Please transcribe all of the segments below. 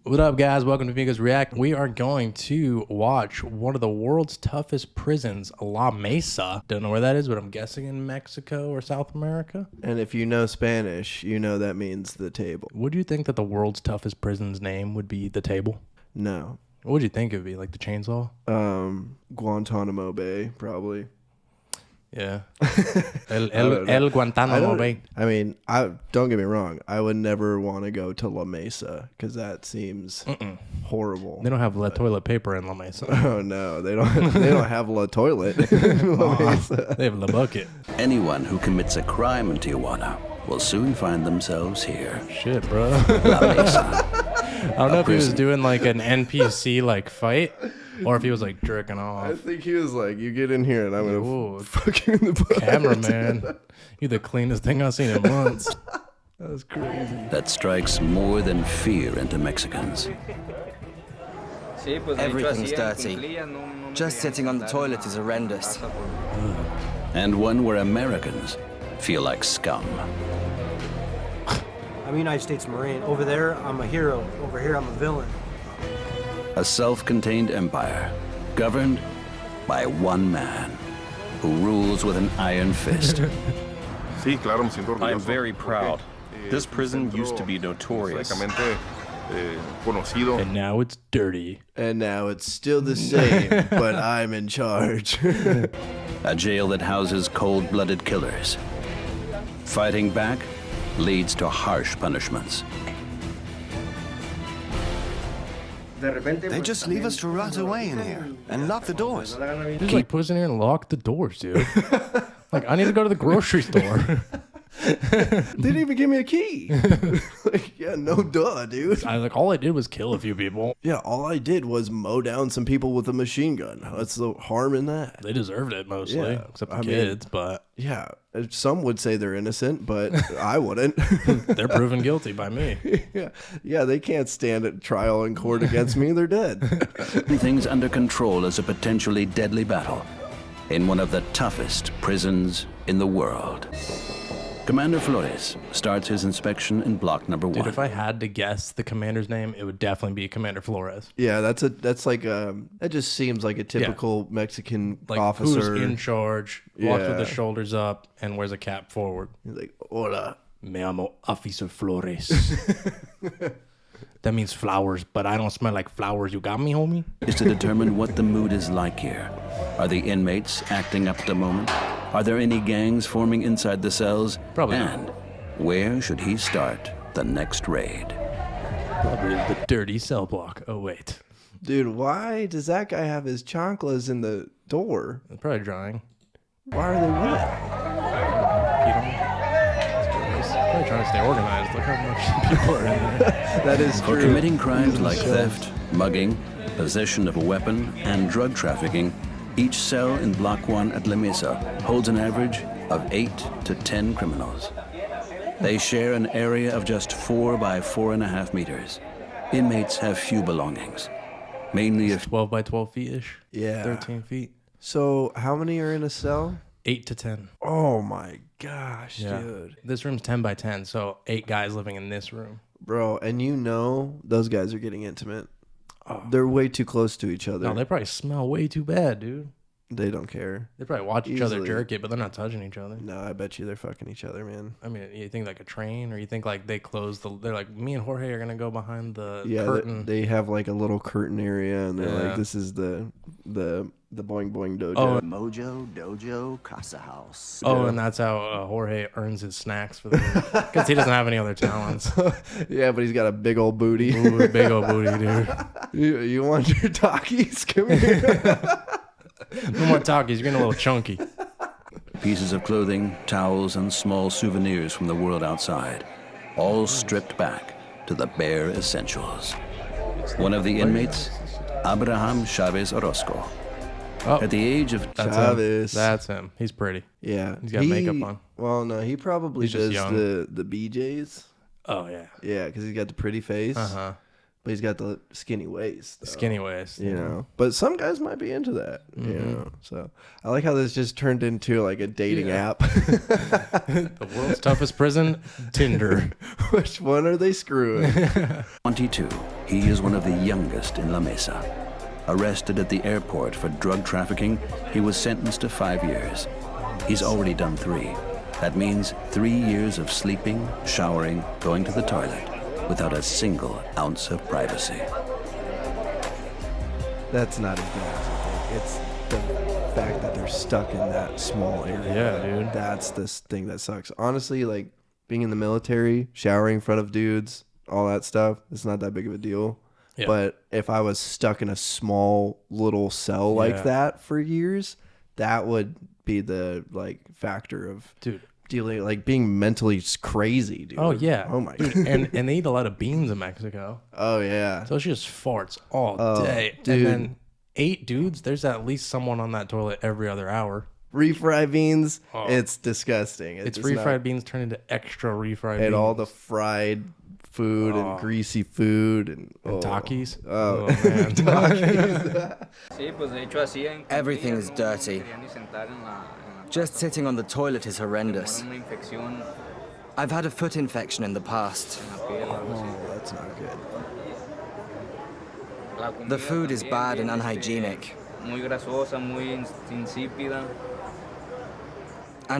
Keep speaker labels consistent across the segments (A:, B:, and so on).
A: What up, guys? Welcome to Amigos React. We are going to watch one of the world's toughest prisons, La Mesa. Don't know where that is, but I'm guessing in Mexico or South America.
B: And if you know Spanish, you know that means the table.
A: Would you think that the world's toughest prison's name would be the table?
B: No.
A: What would you think it would be? Like the chainsaw?
B: Guantanamo Bay, probably.
A: Yeah. El Guantanamo Bay.
B: I mean, don't get me wrong. I would never want to go to La Mesa because that seems horrible.
A: They don't have toilet paper in La Mesa.
B: Oh no, they don't. They don't have La Toilet. La Mesa.
A: They have La Bucket.
C: Anyone who commits a crime in Tijuana will soon find themselves here.
A: Shit, bro.
C: La Mesa.
A: I don't know if he was doing like an NPC like fight or if he was like jerking off.
B: I think he was like, "You get in here, and I'm gonna fuck you in the butt."
A: Cameraman, you're the cleanest thing I've seen in months.
B: That was crazy.
C: That strikes more than fear into Mexicans.
D: Everything's dirty. Just sitting on the toilet is horrendous.
C: And one where Americans feel like scum.
E: I'm a United States Marine. Over there, I'm a hero. Over here, I'm a villain.
C: A self-contained empire governed by one man who rules with an iron fist.
F: I am very proud. This prison used to be notorious.
A: And now it's dirty.
B: And now it's still the same, but I'm in charge.
C: A jail that houses cold-blooded killers. Fighting back leads to harsh punishments.
D: They just leave us to rot away in here and lock the doors.
A: Just like put us in here and lock the doors, dude. Like, I need to go to the grocery store.
B: They didn't even give me a key. Like, yeah, no duh, dude.
A: All I did was kill a few people.
B: Yeah, all I did was mow down some people with a machine gun. What's the harm in that?
A: They deserved it mostly,
B: Yeah,
A: except the
B: I mean,
A: kids, but
B: yeah, some would say they're innocent, but I wouldn't.
A: they're proven guilty by me.
B: Yeah, they can't stand at trial in court against me. They're dead.
C: Things under control as a potentially deadly battle in one of the toughest prisons in the world. Commander Flores starts his inspection in block number 1.
A: Dude, if I had to guess the commander's name, it would definitely be Commander Flores.
B: Yeah, that just seems like a typical Mexican
A: Like,
B: officer.
A: who's in charge, walks with
B: Yeah.
A: the shoulders up, and wears a cap forward.
B: He's like, hola.
A: Me llamo Officer Flores. That means flowers, but I don't smell like flowers. You got me, homie?
C: Is to determine what the mood is like here. Are the inmates acting up to the moment? Are there any gangs forming inside the cells?
A: Probably not.
C: And where should he start the next raid?
A: Probably the dirty cell block. Oh, wait.
B: Dude, why does that guy have his chanclas in the door?
A: It's probably drying.
B: Why are they wet?
A: He's probably trying to stay organized. Look how much people are in there.
B: That is
C: For
B: true.
C: committing crimes like theft, mugging, possession of a weapon, and drug trafficking, each cell in Block 1 at La Mesa holds an average of 8 to 10 criminals. They share an area of just 4 by 4.5 meters. Inmates have few belongings, mainly a
A: 12 by 12 feet-ish.
B: Yeah.
A: 13 feet.
B: So how many are in a cell?
A: 8 to 10.
B: Oh my gosh,
A: Yeah.
B: dude.
A: This room's 10 by 10, so 8 guys living in this room.
B: Bro, and you know those guys are getting intimate. They're way too close to each other.
A: No, they probably smell way too bad, dude.
B: They don't care.
A: They probably watch each other
B: Easily.
A: jerk it, but they're not touching each other.
B: No, I bet you they're fucking each other, man.
A: I mean, you think like a train, or you think like they close they're like, me and Jorge are gonna go behind the
B: Yeah,
A: curtain.
B: they have like a little curtain area, and they're
A: Yeah.
B: like, this is the boing boing dojo.
A: Oh,
D: Mojo, dojo, casa house.
A: and that's how Jorge earns his snacks for the because he doesn't have any other talents.
B: Yeah, but he's got a big old booty.
A: Ooh, big old booty, dude.
B: You want your Takis? Come here.
A: No more talkies. You're getting a little chunky.
C: pieces of clothing, towels, and small souvenirs from the world outside, all stripped back to the bare essentials. One of the inmates, Abraham Chavez Orozco.
A: Oh,
C: At the age of
A: that's
B: Chavez.
A: him. That's him. He's pretty.
B: Yeah,
A: He's got makeup on.
B: Well, no, he probably
A: He's just
B: does
A: young.
B: the BJs.
A: Oh yeah.
B: Yeah, because he's got the pretty face.
A: Uh huh.
B: but he's got the skinny waist. Though,
A: Skinny waist.
B: you know. But some guys might be into that, you know. So I like how this just turned into like a dating app.
A: The world's toughest prison, Tinder.
B: Which one are they screwing?
C: 22, he is one of the youngest in La Mesa. Arrested at the airport for drug trafficking, he was sentenced to 5 years. He's already done 3. That means 3 years of sleeping, showering, going to the toilet, without a single ounce of privacy.
B: That's not as bad as I think. It's the fact that they're stuck in that small area.
A: Yeah, dude.
B: That's this thing that sucks. Honestly, like being in the military, showering in front of dudes, all that stuff, it's not that big of a deal.
A: Yeah.
B: But if I was stuck in a small little cell like that for years, that would be the like factor of dealing, like being mentally crazy, dude.
A: Oh yeah.
B: Oh my
A: dude.
B: God.
A: And they eat a lot of beans in Mexico.
B: Oh yeah.
A: So she just farts all day.
B: Dude.
A: And then 8 dudes, there's at least someone on that toilet every other hour.
B: Refried beans, it's disgusting.
A: It's refried beans turned into extra refried beans.
B: And all the fried food and greasy food and
A: Takis.
B: Oh,
A: man.
G: Everything is dirty. Just sitting on the toilet is horrendous. I've had a foot infection in the past.
B: Oh, that's not good.
G: The food is bad and unhygienic. And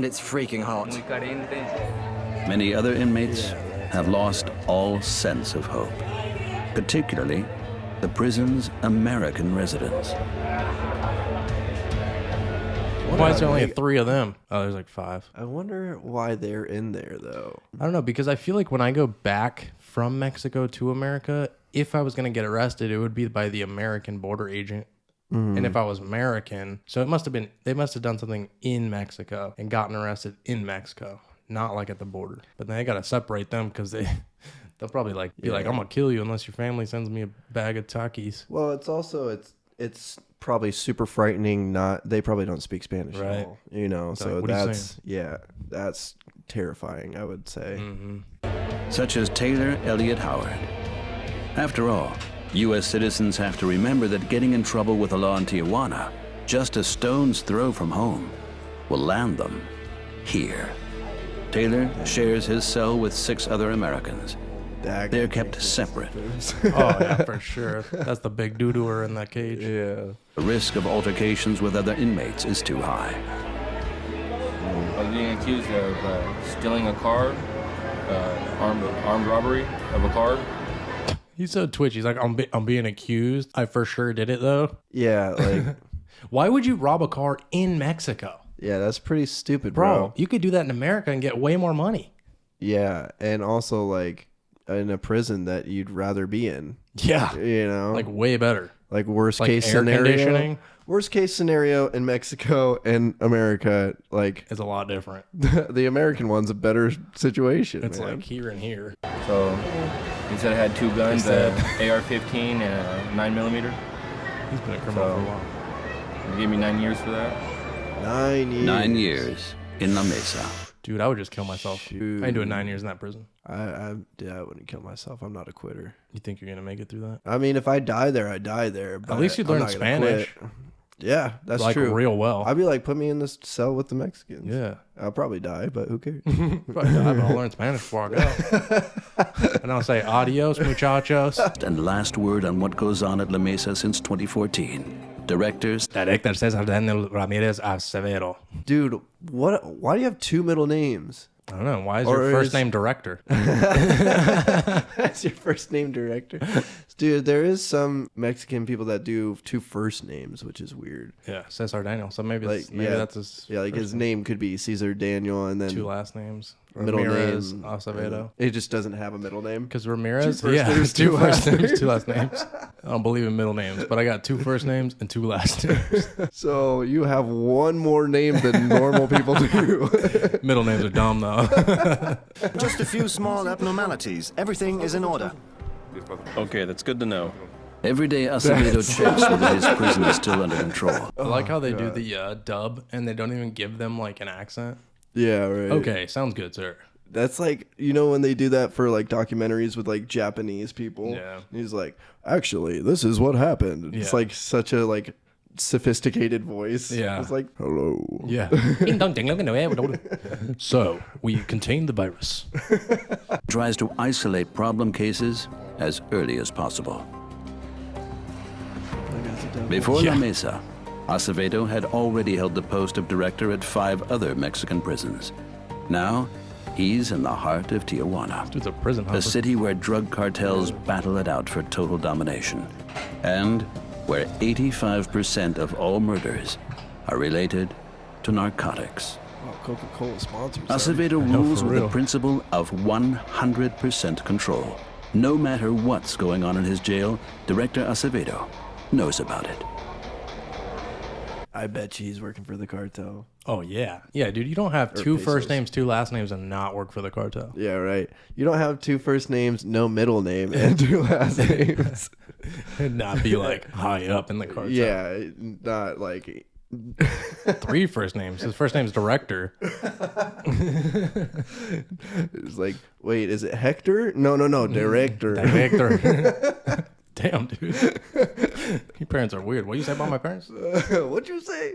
G: it's freaking hot.
C: Many other inmates have lost all sense of hope, particularly the prison's American residents.
A: Why is there only 3 of them? Oh, there's like 5.
B: I wonder why they're in there though.
A: I don't know, because I feel like when I go back from Mexico to America, if I was going to get arrested, it would be by the American border agent. And if I was American, so it must have been, they must have done something in Mexico and gotten arrested in Mexico, not like at the border. But then they got to separate them because they'll probably like be like, I'm going to kill you unless your family sends me a bag of Takis.
B: Well, it's also, it's probably super frightening. They probably don't speak Spanish at all, you know, so
A: like,
B: that's terrifying, I would say.
C: Such as Taylor Elliot Howard. After all, U.S. citizens have to remember that getting in trouble with the law in Tijuana, just a stone's throw from home, will land them here. Taylor shares his cell with 6 other Americans. They're kept separate.
A: Oh, yeah, for sure. That's the big doo-dooer in that cage.
B: Yeah.
C: The risk of altercations with other inmates is too high.
F: I was being accused of stealing a car, armed robbery of a car.
A: He's so twitchy. He's like, I'm being accused. I for sure did it, though.
B: Yeah, like...
A: Why would you rob a car in Mexico?
B: Yeah, that's pretty stupid, bro.
A: You could do that in America and get way more money.
B: Yeah, and also, like, in a prison that you'd rather be in.
A: Yeah.
B: You know?
A: Like, way better.
B: Like, worst
A: Like
B: case
A: air
B: scenario.
A: conditioning.
B: Worst case scenario in Mexico and America, like...
A: It's a lot different.
B: The American one's a better situation,
A: It's
B: man.
A: like here and here.
F: So he said I had 2 guns, AR-15 and a 9mm.
A: He's been a criminal for a while.
F: They gave me 9 years for that.
B: 9 years.
C: 9 years in La Mesa.
A: Dude, I would just kill myself.
B: Shoot.
A: I ain't doing 9 years in that prison.
B: I wouldn't kill myself. I'm not a quitter.
A: You think you're going to make it through that?
B: I mean, if I die there, I die there. But
A: At least you'd
B: I'm
A: learn
B: not gonna
A: Spanish.
B: quit. Yeah, that's
A: like
B: true.
A: real well.
B: I'd be like, put me in this cell with the Mexicans.
A: Yeah.
B: I'll probably die, but who cares?
A: Probably not, but I'll learn Spanish before I go. And I'll say, adios, muchachos.
C: And last word on what goes on at La Mesa since 2014. Directors
A: Director Cesar Ramirez Acevedo.
B: Dude, why do you have 2 middle names?
A: I don't know. Why is your first name director?
B: That's your first name, director. Dude, there is some Mexican people that do 2 first names, which is weird.
A: Yeah, Cesar Daniel. So maybe,
B: Like,
A: that's his
B: Yeah, like his name could be Cesar Daniel and then
A: 2 last names.
B: middle
A: Ramirez
B: name
A: Acevedo.
B: It just doesn't have a middle name.
A: Because Ramirez,
B: 2 first names,
A: 2
B: 2
A: first
B: last
A: names, 2 last names. I don't believe in middle names, but I got 2 first names and 2 last names.
B: So you have 1 more name than normal people do.
A: Middle names are dumb, though.
D: Just a few small abnormalities. Everything is in order.
F: Okay, that's good to know.
C: Every day, Acevedo checks whether his prison is still under control.
A: I like how they do the dub, and they don't even give them, like, an accent.
B: Yeah, right.
A: Okay, sounds good, sir.
B: That's like, you know, when they do that for like documentaries with like Japanese people.
A: Yeah.
B: He's like, actually, this is what happened. It's
A: Yeah.
B: like such a like sophisticated voice.
A: Yeah.
B: It's like, hello.
A: Yeah. So we contained the virus.
C: Tries to isolate problem cases as early as possible. Before
A: Yeah.
C: La Mesa, Acevedo had already held the post of director at 5 other Mexican prisons. Now, he's in the heart of Tijuana,
A: Dude's a prison
C: a
A: hopper.
C: city where drug cartels battle it out for total domination, and where 85% of all murders are related to narcotics.
B: Oh, Coca-Cola sponsors.
C: Acevedo rules
A: for
C: with the
A: real.
C: principle of 100% control. No matter what's going on in his jail, Director Acevedo knows about it.
B: I bet you he's working for the cartel.
A: Oh yeah. Yeah, dude, you don't have
B: Or
A: 2
B: pesos.
A: first names, 2 last names and not work for the cartel.
B: Yeah, right. You don't have 2 first names, no middle name, and 2 last names.
A: And not be like high up in the cartel.
B: Yeah, not like
A: 3 first names. His first name's Director.
B: it's like, wait, is it Hector? No, director.
A: Director. Damn, dude. Your parents are weird. What do you say about my parents?
B: What'd you say?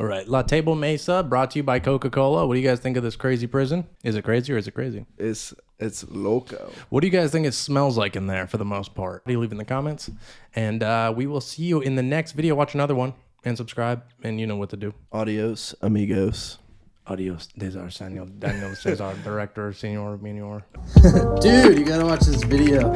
A: All right. La Table Mesa, brought to you by Coca-Cola. What do you guys think of this crazy prison? Is it crazy or is it crazy?
B: It's loco.
A: What do you guys think it smells like in there for the most part? What do you leave in the comments? And we will see you in the next video. Watch another one and subscribe, and you know what to do.
B: Adios, amigos.
A: Adios, Cesar, Daniel Cesar, director, senior, minor.
H: Dude, you gotta watch this video.